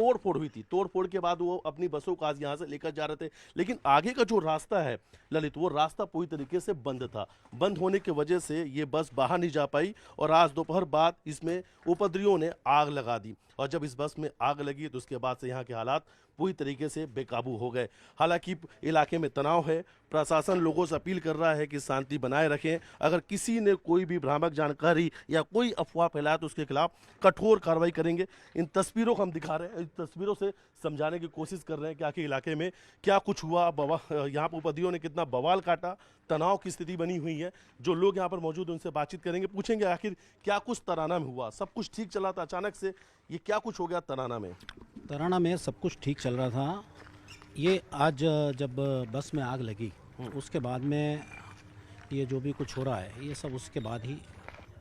तोड़-फोड़ हुई थी। तोड़-फोड़ के बाद वो अपनी बसों को आज यहाँ से लेकर जा रहे थे। लेकिन आगे का जो रास्ता है ललित, वो रास्ता पूरी तरीके से बंद था। बंद होने की वजह से ये बस बाहर नहीं जा पाई और आज दोपहर बाद इसमें उपद्रवियों ने आग लगा दी। और जब इस बस में आग लगी तो उसके बाद से यहाँ के हालात पूरी तरीके से बेकाबू हो गए। हालांकि इलाके में तनाव है। प्रशासन लोगों से अपील कर रहा है कि शांति बनाए रखें। अगर किसी ने कोई भी भ्रामक जानकारी या कोई अफवाह फैलाया तो उसके खिलाफ कठोर कार्रवाई करेंगे। इन तस्वीरों को हम दिखा रहे हैं, इन तस्वीरों से समझाने की कोशिश कर रहे हैं कि आखिर इलाके में क्या कुछ हुआ, यहाँ पर उपद्रवियों ने कितना बवाल काटा, तनाव की स्थिति बनी हुई है। जो लोग यहाँ पर मौजूद हैं उनसे बातचीत करेंगे, पूछेंगे आखिर क्या कुछ तराना में हुआ। सब कुछ ठीक चला था, अचानक से ये क्या कुछ हो गया तराना में? तराना में सब कुछ ठीक चल रहा था। ये आज जब बस में आग लगी उसके बाद में ये जो भी कुछ हो रहा है ये सब उसके बाद ही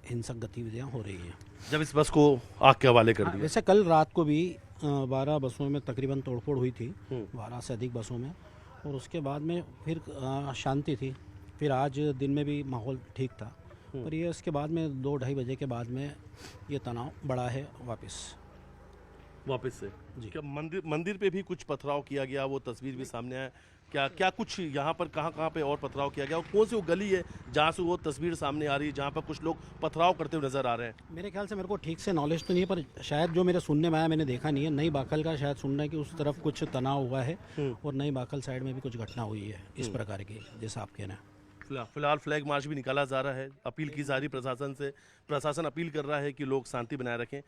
हिंसक गतिविधियां हो रही हैं। जब इस बस को आग के हवाले कर दिया। वैसे कल रात को भी 12 बसों में तकरीबन तोड़फोड़ हुई थी, 12 से अधिक बसों में, और उसके बाद में फिर शांति थी। फिर आज दिन में भी माहौल ठीक था, पर ये इसके बाद में 2-2:30 बजे के बाद में ये तनाव बढ़ा है वापस से जी। क्या मंदिर पे भी कुछ पथराव किया गया? वो तस्वीर भी सामने है। क्या कुछ यहाँ पर कहाँ पे और पथराव किया गया और कौन सी वो गली है जहाँ से वो तस्वीर सामने आ रही है जहाँ पर कुछ लोग पथराव करते हुए नजर आ रहे हैं? मेरे ख्याल से, मेरे को ठीक से नॉलेज तो नहीं है, पर शायद जो मेरे सुनने में आया, मैंने देखा नहीं है, नई बाखल का शायद सुनना है कि उस तरफ कुछ तनाव हुआ है और नई बाखल साइड में भी कुछ घटना हुई है इस प्रकार की, जैसा आप कहना है। फिलहाल फ्लैग मार्च भी निकाला जा रहा है। अपील की जा रही प्रशासन से, प्रशासन अपील कर रहा है कि लोग शांति बनाए रखें।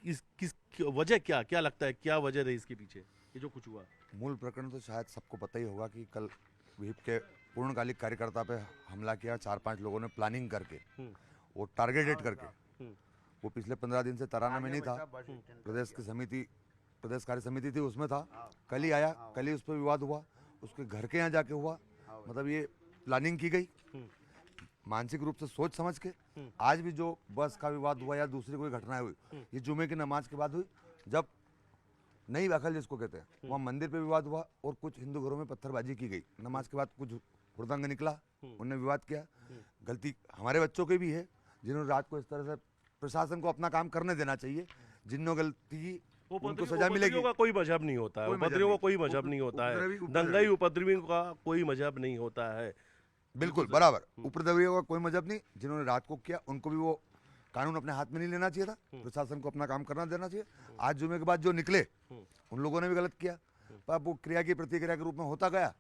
किस वजह क्या लगता है, क्या वजह रही इसके पीछे ये जो कुछ हुआ? मूल प्रकरण तो शायद सबको पता ही होगा कि कल विप के पूर्णकालिक कार्यकर्ता पे हमला किया 4-5 लोगों ने, प्लानिंग करके, वो टारगेटेड करके। वो पिछले 15 दिन से तराना में नहीं था, प्रदेश कार्य समिति थी उसमें था। कल ही आया, कल ही उस पर विवाद हुआ, उसके घर के यहाँ जाके हुआ। मतलब ये प्लानिंग की गई मानसिक रूप से, सोच समझ के। आज भी जो बस का विवाद हुआ या दूसरी कोई घटना हुई, ये जुमे की नमाज के बाद हुई, जब नई बाखल जिसको कहते हैं, वहाँ मंदिर पे विवाद हुआ और कुछ हिंदू घरों में पत्थरबाजी की गई। नमाज के बाद कुछ हुड़दंग निकला, उन्होंने विवाद किया। गलती हमारे बच्चों की भी है जिन्होंने रात को इस तरह से, प्रशासन को अपना काम करने देना चाहिए। जिन्होंने गलती की उनको सजा मिलेगी। का कोई मजहब नहीं होता है, उपद्रवियों का कोई मजहब नहीं होता है, दंगाई उपद्रवियों का कोई मजहब नहीं होता है। बिल्कुल बराबर, उपद्रवियों का कोई मजहब नहीं। जिन्होंने रात को किया उनको भी वो कानून अपने हाथ में नहीं लेना चाहिए था, प्रशासन को अपना काम करना देना चाहिए। आज जुमे के बाद जो निकले उन लोगों ने भी गलत किया, पर वो क्रिया की प्रतिक्रिया के रूप में होता गया।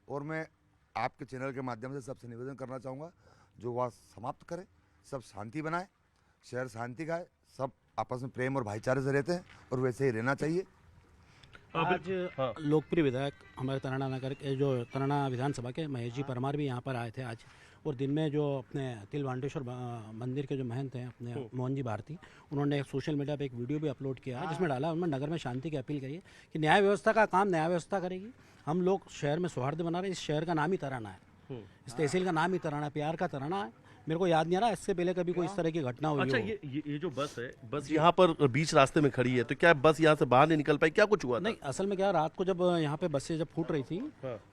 और मैं आपके चैनल के माध्यम से सबसे निवेदन करना चाहूँगा, जो वह समाप्त करें, सब शांति बनाए, शहर शांति का है, सब आपस में प्रेम और भाईचारे से रहते हैं और वैसे ही रहना चाहिए। आज लोकप्रिय विधायक हमारे तराना नगर के, जो तराना विधानसभा के महेश जी परमार भी यहाँ पर आए थे आज। और दिन में जो अपने तिलवांडेश्वर मंदिर के जो महंत हैं अपने मोहन जी भारती, उन्होंने सोशल मीडिया पे एक वीडियो भी अपलोड किया है जिसमें डाला उन्होंने नगर में शांति की अपील करी है कि न्याय व्यवस्था का काम न्याय व्यवस्था करेगी। हम लोग शहर में सौहार्द बना रहे हैं। इस शहर का नाम ही तराना है, इस तहसील का नाम ही तराना, प्यार का तराना है। मेरे को याद नहीं आ रहा इससे पहले कभी कोई इस तरह की घटना हुई। अच्छा, ये जो बस है, बस यहाँ पर बीच रास्ते में खड़ी है, तो क्या बस यहाँ से बाहर नहीं निकल पाई? क्या कुछ हुआ था? नहीं, असल में क्या, रात को जब यहाँ पे बसें जब फूट रही थी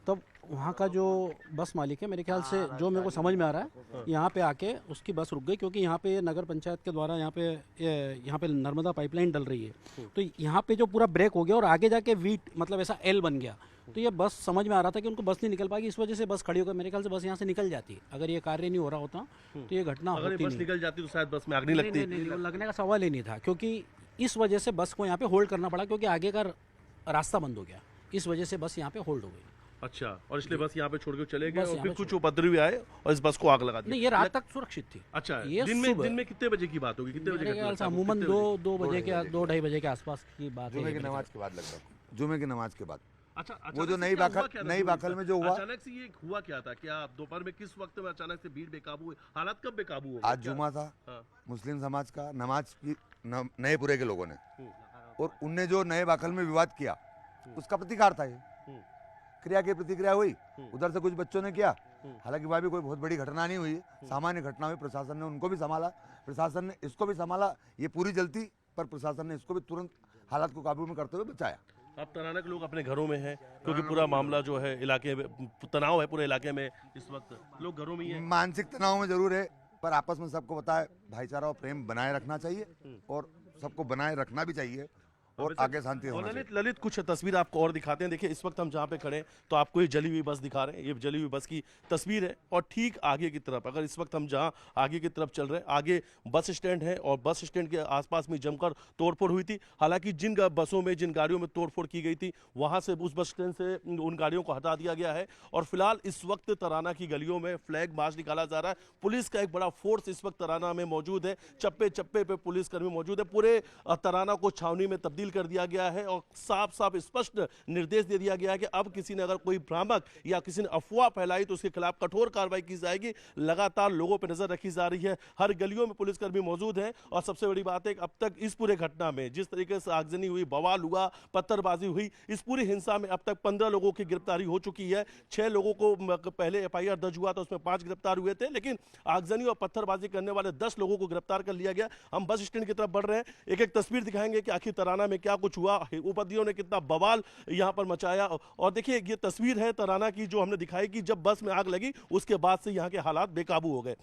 तब वहाँ का जो बस मालिक है, मेरे ख्याल से जो मेरे को समझ में आ रहा है, यहाँ पे आके उसकी बस रुक गई, क्योंकि यहाँ पे नगर पंचायत के द्वारा यहाँ पे नर्मदा पाइपलाइन डल रही है। तो यहाँ पे जो पूरा ब्रेक हो गया और आगे जाके वी मतलब ऐसा एल बन गया। तो ये बस समझ में आ रहा था कि उनको बस नहीं निकल पाएगी, इस वजह से बस खड़ी होकर, मेरे ख्याल से बस यहाँ से निकल जाती। अगर ये कार्य नहीं हो रहा होता तो ये घटना अगर होती बस निकल जाती तो शायद बस में आग नहीं लगती। नहीं, लगने का सवाल ही नहीं था, क्योंकि इस वजह से बस को यहाँ पे होल्ड करना पड़ा, क्योंकि आगे का रास्ता बंद हो गया, इस वजह से बस यहाँ पे होल्ड हो गई। अच्छा, और इसलिए बस यहाँ पे छोड़ के चले गए और फिर कुछ उपद्रवी आए और इस बस को आग लगा दी? नहीं, ये रात तक सुरक्षित थी। अच्छा, ये दिन में कितने बजे की बात होगी? कितने बजे? अमूमन 2-2:30 बजे के आसपास की बात है। जुमे की नमाज के बाद लग रहा है, जुमे की नमाज के बाद। अच्छा, वो जो नई बाखल में जो हुआ, अचानक से ये हुआ क्या था? क्या दोपहर में किस वक्त में अचानक से भीड़ बेकाबू हुई? हालात कब बेकाबू हो? आज जुमा था, मुस्लिम समाज का नमाज की नएपुरे के लोगों ने, और उनने जो नए बाखल में विवाद किया उसका प्रतिकार था। ये क्रिया की प्रतिक्रिया हुई, उधर से कुछ बच्चों ने किया। हालांकि वह भी कोई बहुत बड़ी घटना नहीं हुई, सामान्य घटना हुई। प्रशासन ने उनको भी संभाला, प्रशासन ने इसको भी संभाला। ये पूरी जल्दी, पर प्रशासन ने इसको भी तुरंत हालात को काबू में करते हुए बचाया। अब तराना के लोग अपने घरों में हैं, क्योंकि पूरा मामला जो है इलाके में तनाव है, पूरे इलाके में इस वक्त लोग घरों में ही हैं। मानसिक तनाव में जरूर है, पर आपस में सबको पता है भाईचारा और प्रेम बनाए रखना चाहिए और सबको बनाए रखना भी चाहिए। और आगे शांति और होना चाहिए। ललित कुछ तस्वीर आपको और दिखाते हैं। देखिए इस वक्त हम जहाँ पे खड़े हैं तो आपको ये जली हुई बस दिखा रहे हैं। ये जली हुई बस की तस्वीर है और ठीक आगे की तरफ अगर इस वक्त हम जहाँ आगे की तरफ चल रहे हैं, आगे बस स्टैंड है और बस स्टैंड के आसपास में जमकर तोड़फोड़ हुई थी। हालांकि जिन बसों में जिन गाड़ियों में तोड़फोड़ की गई थी वहां से उस बस स्टैंड से उन गाड़ियों को हटा दिया गया है और फिलहाल इस वक्त तराना की गलियों में फ्लैग मार्च निकाला जा रहा है। पुलिस का एक बड़ा फोर्स इस वक्त तराना में मौजूद है। चप्पे चप्पे पे पुलिस कर्मी मौजूद है। पूरे तराना को छावनी में तब्दील कर दिया गया है और साफ साफ स्पष्ट निर्देश दे दिया गया है कि अब किसी ने अगर कोई भ्रामक या किसी ने अफवाह फैलाई तो उसके खिलाफ कठोर कार्रवाई की जाएगी। लगातार लोगों पर नजर रखी जा रही है। हर गलियों में पुलिसकर्मी मौजूद हैं और सबसे बड़ी बात है कि अब तक इस पूरे घटना में जिस तरीके से आगजनी हुई, बवाल हुआ, पत्थरबाजी हुई, इस पूरी हिंसा में अब तक 15 लोगों की गिरफ्तारी हो चुकी है। 6 लोगों को पहले एफआईआर दर्ज हुआ था, उसमें 5 गिरफ्तार हुए थे, लेकिन आगजनी और पत्थरबाजी करने वाले 10 लोगों को गिरफ्तार कर लिया गया। हम बस स्टैंड की तरफ बढ़ रहे हैं। एक एक तस्वीर दिखाएंगे कि आखिर तराना में क्या कुछ हुआ, उपद्रवियों ने कितना बवाल यहां पर मचाया। और देखिए ये तस्वीर है तराना की जो हमने दिखाई कि जब बस में आग लगी उसके बाद से यहां के हालात बेकाबू हो गए।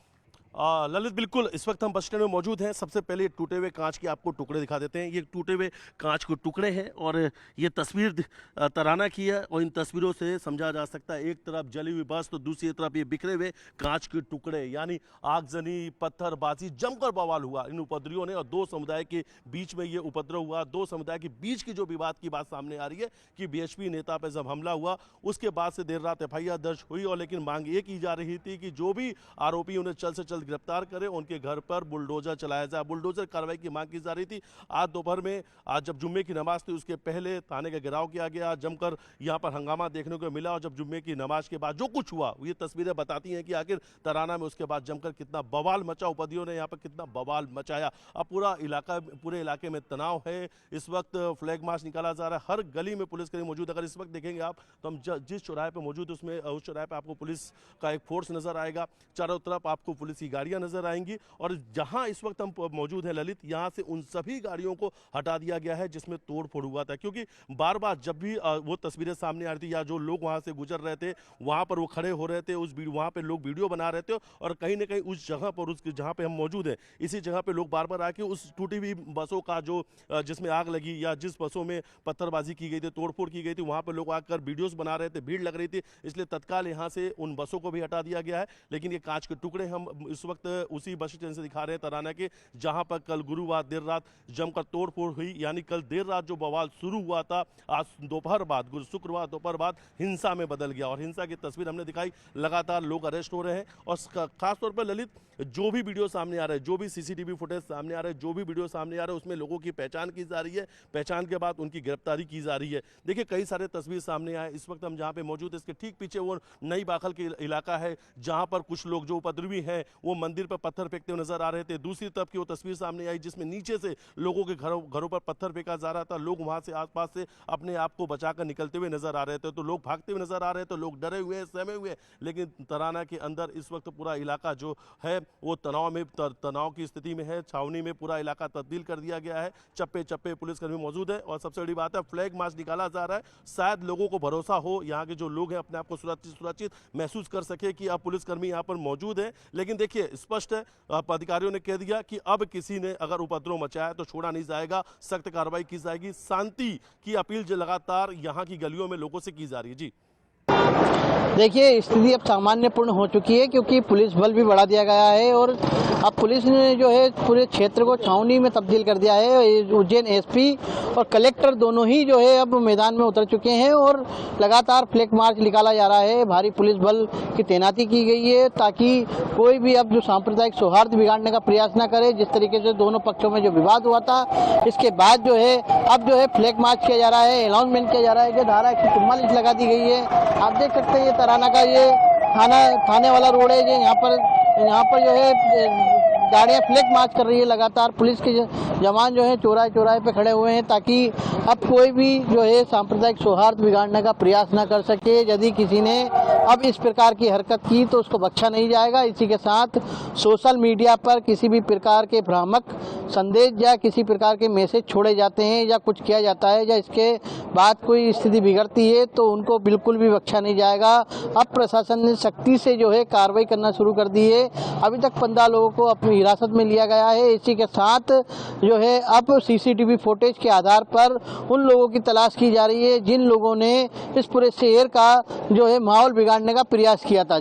ललित बिल्कुल इस वक्त हम बस स्टैंड में मौजूद हैं। सबसे पहले टूटे हुए कांच के आपको टुकड़े दिखा देते हैं। ये टूटे हुए कांच के टुकड़े हैं और ये तस्वीर तराना की है और इन तस्वीरों से समझा जा सकता है एक तरफ जली हुई बस तो दूसरी तरफ ये बिखरे हुए कांच के टुकड़े, यानी आगजनी, पत्थरबाजी, जमकर बवाल हुआ इन उपद्रवियों ने और 2 समुदाय के बीच में ये उपद्रव हुआ। 2 समुदाय के बीच की जो विवाद की बात सामने आ रही है कि बीएचपी नेता पर जब हमला हुआ उसके बाद से देर रात एफआईआर दर्ज हुई और लेकिन मांग ये की जा रही थी कि जो भी आरोपी उन्हें जल्द से जल्द गिरफ्तार करें, उनके घर पर बुलडोजर चलाया जाए। बुलडोजर कार्रवाई की मांग की जा रही थी। आज दोपहर में जब जुम्मे की नमाज थी उसके पहले थाने का घेराव किया गया, जमकर यहां पर हंगामा देखने को मिला और जब जुम्मे की नमाज के बाद जो कुछ हुआ ये तस्वीरें बताती हैं कि आखिर तराना में उसके बाद जमकर कितना बवाल मचा, उपद्रवियों ने यहाँ पर कितना बवाल मचाया। अब पूरे इलाके में तनाव है। इस वक्त फ्लैग मार्च निकाला जा रहा है। हर गली में पुलिसकर्मी मौजूद। अगर इस वक्त देखेंगे आप तो हम जिस चौराहे पर मौजूद उसमें उस चौराहे पर आपको पुलिस का एक फोर्स नजर आएगा। चारों तरफ आपको पुलिस की गाड़ियां नजर आएंगी और जहां इस वक्त हम मौजूद हैं ललित, यहां से उन सभी गाड़ियों को हटा दिया गया है जिसमें तोड़फोड़ हुआ था। क्योंकि बार बार जब भी वो तस्वीरें सामने आ रही थी या जो लोग वहां से गुजर रहे थे वहां पर वो खड़े हो रहे थे, वहां पे लोग वीडियो बना रहे थे और कहीं ना कहीं उस जगह पर जहां पे हम मौजूद हैं इसी जगह पे लोग बार बार आके उस टूटी हुई बसों का जो जिसमें आग लगी या जिस बसों में पत्थरबाजी की गई थी, तोड़फोड़ की गई थी, वहां पर लोग आकर वीडियोस बना रहे थे, भीड़ लग रही थी, इसलिए तत्काल यहां से उन बसों को भी हटा दिया गया है। लेकिन ये कांच के टुकड़े हम इस वक्त उसी बस स्टैंड से दिखा रहे हैं तराना के, जहां पर कल गुरुवार देर रात जमकर तोड़फोड़ हुई। यानी कल देर रात जो बवाल शुरू हुआ था आज दोपहर बाद, शुक्रवार दोपहर बाद हिंसा में बदल गया और हिंसा की तस्वीर हमने दिखाई। लगातार लोग अरेस्ट हो रहे हैं और खासतौर पर ललित जो भी वीडियो सामने आ रहा है, जो भी सीसीटीवी फुटेज सामने आ रहा है, जो भी वीडियो सामने आ रहा है उसमें लोगों की पहचान की जा रही है। पहचान के बाद उनकी गिरफ्तारी की जा रही है। देखिए कई सारे तस्वीर सामने आए। इस वक्त हम जहां पे मौजूद है इसके ठीक पीछे वो नई बाखल के इलाका है जहां पर कुछ लोग जो उपद्रवी हैं वो मंदिर पर पत्थर फेंकते हुए नजर आ रहे थे। दूसरी तरफ की वो तस्वीर सामने आई जिसमें नीचे से लोगों के घरों पर पत्थर फेंका जा रहा था। लोग वहां से आसपास से अपने आप को बचाकर निकलते हुए नजर आ रहे थे। तो लोग भागते हुए नजर आ रहे थे, लोग डरे हुए, सहमे हुए। लेकिन तराना के अंदर इस वक्त पूरा इलाका जो है वो तनाव की स्थिति में है। छावनी में पूरा इलाका तब्दील कर दिया गया है। चप्पे चप्पे पुलिसकर्मी मौजूद है और सबसे बड़ी बात है फ्लैग मार्च निकाला जा रहा है। शायद लोगों को भरोसा हो, यहाँ के जो लोग हैं अपने आप को सुरक्षित महसूस कर सके कि अब पुलिसकर्मी यहाँ पर मौजूद है। लेकिन देखिए स्पष्ट है, अधिकारियों ने कह दिया कि अब किसी ने अगर उपद्रव मचाया तो छोड़ा नहीं जाएगा, सख्त कार्रवाई की जाएगी। शांति की अपील जो लगातार यहाँ की गलियों में लोगों से की जा रही है। जी देखिए स्थिति अब सामान्यपूर्ण हो चुकी है क्योंकि पुलिस बल भी बढ़ा दिया गया है और अब पुलिस ने जो है पूरे क्षेत्र को छावनी में तब्दील कर दिया है। उज्जैन एसपी और कलेक्टर दोनों ही जो है अब मैदान में उतर चुके हैं और लगातार फ्लैग मार्च निकाला जा रहा है। भारी पुलिस बल की तैनाती की गई है ताकि कोई भी अब जो सांप्रदायिक सौहार्द बिगाड़ने का प्रयास न करे। जिस तरीके से दोनों पक्षों में जो विवाद हुआ था इसके बाद जो है अब जो है फ्लैग मार्च किया जा रहा है, अनाउंसमेंट किया जा रहा है कि धारा 144 लगा दी गई है। आप देख सकते हैं ये तराना का ये थाने वाला रोड है। यहाँ पर जो है गाड़ियां फ्लैग मार्च कर रही है। लगातार पुलिस के जवान जो है चौराहे पे खड़े हुए हैं ताकि अब कोई भी जो है सांप्रदायिक सौहार्द बिगाड़ने का प्रयास न कर सके। यदि किसी ने अब इस प्रकार की हरकत की तो उसको बख्शा नहीं जाएगा। इसी के साथ सोशल मीडिया पर किसी भी प्रकार के भ्रामक संदेश या किसी प्रकार के मैसेज छोड़े जाते हैं या कुछ किया जाता है या इसके बाद कोई स्थिति बिगड़ती है तो उनको बिल्कुल भी बख्शा नहीं जाएगा। अब प्रशासन ने सख्ती से जो है कार्रवाई करना शुरू कर दी है। अभी तक 15 लोगों को अपनी हिरासत में लिया गया है। इसी के साथ जो है अब सीसीटीवी फुटेज के आधार पर उन लोगों की तलाश की जा रही है जिन लोगों ने इस पूरे शहर का जो है माहौल बिगाड़ने का प्रयास किया था।